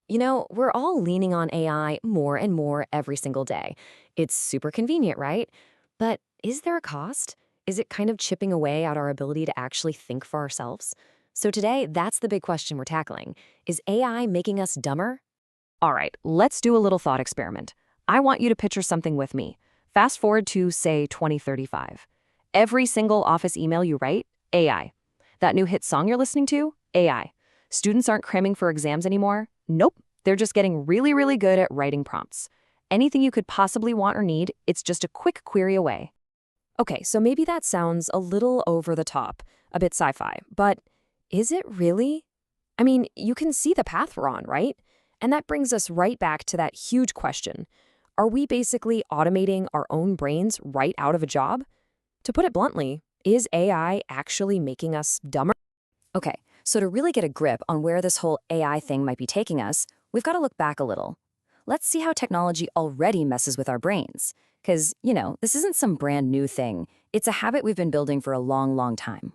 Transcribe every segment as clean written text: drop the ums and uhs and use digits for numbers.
We're all leaning on AI more and more every single day. It's super convenient, right? But is there a cost? Is it kind of chipping away at our ability to actually think for ourselves? So today, that's the big question we're tackling. Is AI making us dumber? All right, let's do a little thought experiment. I want you to picture something with me. Fast forward to, say, 2035. Every single office email you write, AI. That new hit song you're listening to, AI. Students aren't cramming for exams anymore? Nope. They're just getting really, really good at writing prompts. Anything you could possibly want or need, it's just a quick query away. Okay, so maybe that sounds a little over the top, a bit sci-fi, but is it really? I mean, you can see the path we're on, right? And that brings us right back to that huge question. Are we basically automating our own brains right out of a job? To put it bluntly, is AI actually making us dumber? Okay, so to really get a grip on where this whole AI thing might be taking us, we've got to look back a little. Let's see how technology already messes with our brains. Because, this isn't some brand new thing. It's a habit we've been building for a long, long time.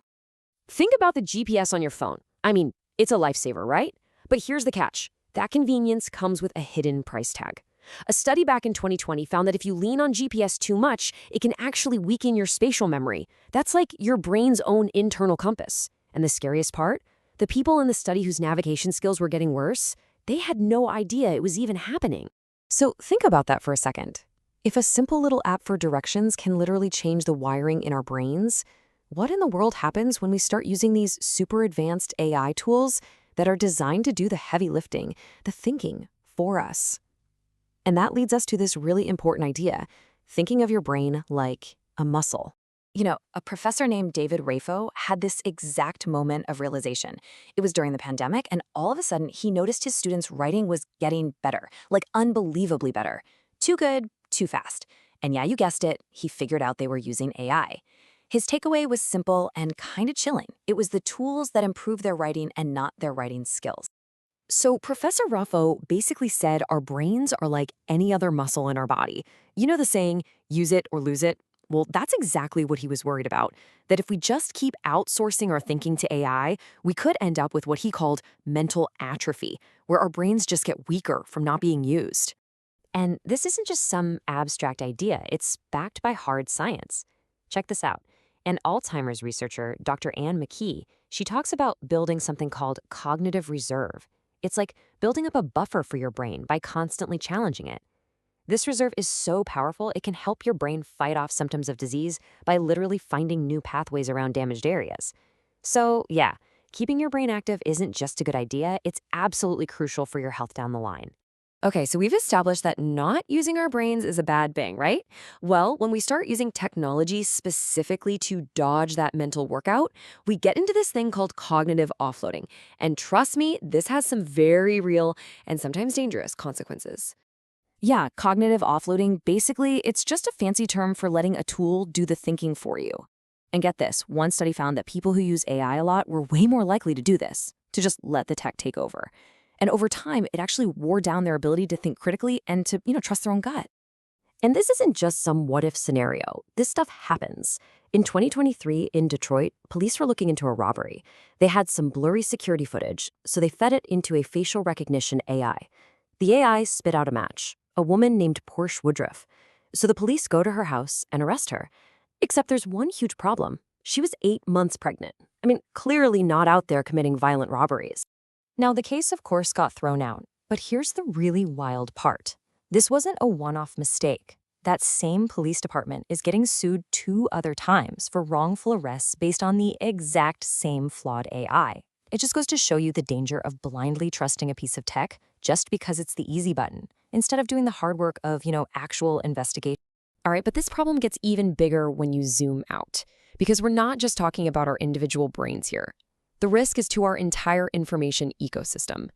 Think about the GPS on your phone. I mean, it's a lifesaver, right? But here's the catch. That convenience comes with a hidden price tag. A study back in 2020 found that if you lean on GPS too much, it can actually weaken your spatial memory. That's like your brain's own internal compass. And the scariest part? The people in the study whose navigation skills were getting worse, they had no idea it was even happening. So think about that for a second. If a simple little app for directions can literally change the wiring in our brains, what in the world happens when we start using these super advanced AI tools that are designed to do the heavy lifting, the thinking, for us? And that leads us to this really important idea, thinking of your brain like a muscle. A professor named David Rafo had this exact moment of realization. It was during the pandemic, and all of a sudden, he noticed his students' writing was getting better, like unbelievably better. Too good, too fast. And yeah, you guessed it, he figured out they were using AI. His takeaway was simple and kind of chilling. It was the tools that improve their writing and not their writing skills. So Professor Ruffo basically said our brains are like any other muscle in our body. You know the saying, use it or lose it? Well, that's exactly what he was worried about, that if we just keep outsourcing our thinking to AI, we could end up with what he called mental atrophy, where our brains just get weaker from not being used. And this isn't just some abstract idea, it's backed by hard science. Check this out. An Alzheimer's researcher, Dr. Anne McKee, she talks about building something called cognitive reserve. It's like building up a buffer for your brain by constantly challenging it. This reserve is so powerful, it can help your brain fight off symptoms of disease by literally finding new pathways around damaged areas. So, yeah, keeping your brain active isn't just a good idea, it's absolutely crucial for your health down the line. Okay, so we've established that not using our brains is a bad thing, right? Well, when we start using technology specifically to dodge that mental workout, we get into this thing called cognitive offloading. And trust me, this has some very real and sometimes dangerous consequences. Yeah, cognitive offloading, basically, it's just a fancy term for letting a tool do the thinking for you. And get this, one study found that people who use AI a lot were way more likely to do this, to just let the tech take over. And over time, it actually wore down their ability to think critically and to, trust their own gut. And this isn't just some what-if scenario. This stuff happens. In 2023, in Detroit, police were looking into a robbery. They had some blurry security footage, so they fed it into a facial recognition AI. The AI spit out a match, a woman named Portia Woodruff. So the police go to her house and arrest her. Except there's one huge problem. She was 8 months pregnant. I mean, clearly not out there committing violent robberies. Now, the case, of course, got thrown out. But here's the really wild part. This wasn't a one-off mistake. That same police department is getting sued 2 other times for wrongful arrests based on the exact same flawed AI. It just goes to show you the danger of blindly trusting a piece of tech just because it's the easy button, instead of doing the hard work of, actual investigation. All right, but this problem gets even bigger when you zoom out, because we're not just talking about our individual brains here. The risk is to our entire information ecosystem.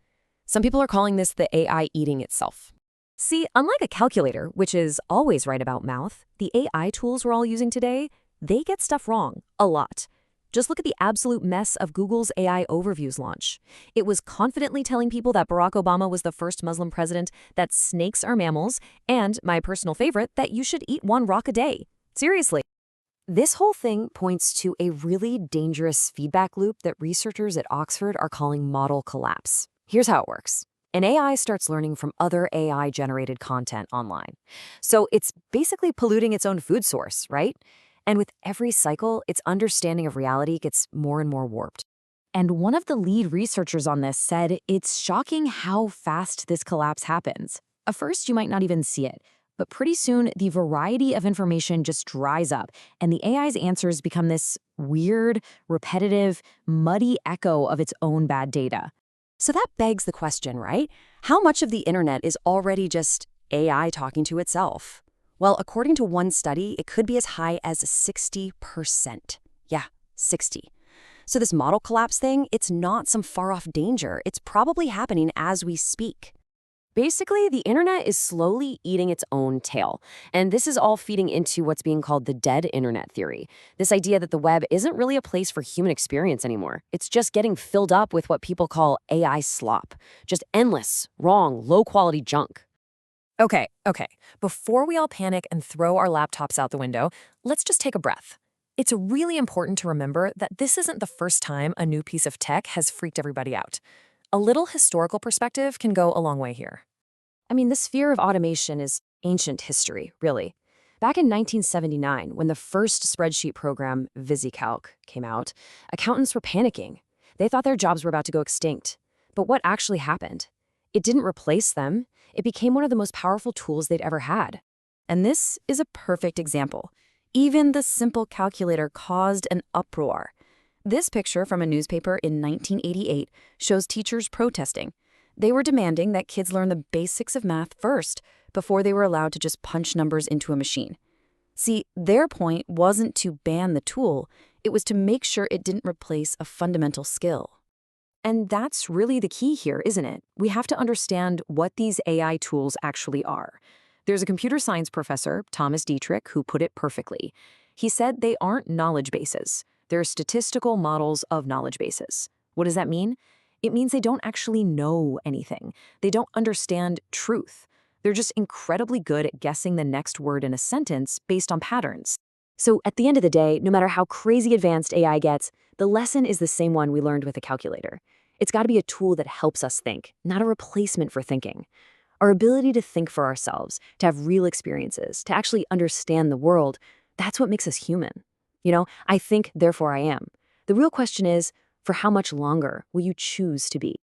Some people are calling this the AI eating itself. See, unlike a calculator, which is always right about mouth, the AI tools we're all using today, they get stuff wrong, a lot. Just look at the absolute mess of Google's AI Overviews launch. It was confidently telling people that Barack Obama was the first Muslim president, that snakes are mammals, and, my personal favorite, that you should eat 1 rock a day. Seriously. This whole thing points to a really dangerous feedback loop that researchers at Oxford are calling model collapse. Here's how it works. and AI starts learning from other AI-generated content online. So it's basically polluting its own food source, right? And with every cycle, its understanding of reality gets more and more warped. And one of the lead researchers on this said it's shocking how fast this collapse happens. At first, you might not even see it, but pretty soon the variety of information just dries up, and the AI's answers become this weird, repetitive, muddy echo of its own bad data. So that begs the question, right? How much of the internet is already just AI talking to itself? Well, according to one study, it could be as high as 60%. Yeah, 60. So this model collapse thing, it's not some far-off danger. It's probably happening as we speak. Basically, the internet is slowly eating its own tail. And this is all feeding into what's being called the dead internet theory. This idea that the web isn't really a place for human experience anymore. It's just getting filled up with what people call AI slop. Just endless, wrong, low-quality junk. Okay. Before we all panic and throw our laptops out the window, let's just take a breath. It's really important to remember that this isn't the first time a new piece of tech has freaked everybody out. A little historical perspective can go a long way here. I mean, this fear of automation is ancient history, really. Back in 1979, when the first spreadsheet program, VisiCalc, came out, accountants were panicking. They thought their jobs were about to go extinct. But what actually happened? It didn't replace them. It became one of the most powerful tools they'd ever had. And this is a perfect example. Even the simple calculator caused an uproar. This picture from a newspaper in 1988 shows teachers protesting. They were demanding that kids learn the basics of math first before they were allowed to just punch numbers into a machine. See, their point wasn't to ban the tool, it was to make sure it didn't replace a fundamental skill. And that's really the key here, isn't it? We have to understand what these AI tools actually are. There's a computer science professor, Thomas Dietrich, who put it perfectly. He said they aren't knowledge bases. They're statistical models of knowledge bases. What does that mean? It means they don't actually know anything. They don't understand truth. They're just incredibly good at guessing the next word in a sentence based on patterns. So at the end of the day, no matter how crazy advanced AI gets, the lesson is the same one we learned with a calculator. It's got to be a tool that helps us think, not a replacement for thinking. Our ability to think for ourselves, to have real experiences, to actually understand the world, that's what makes us human. I think, therefore I am. The real question is, for how much longer will you choose to be?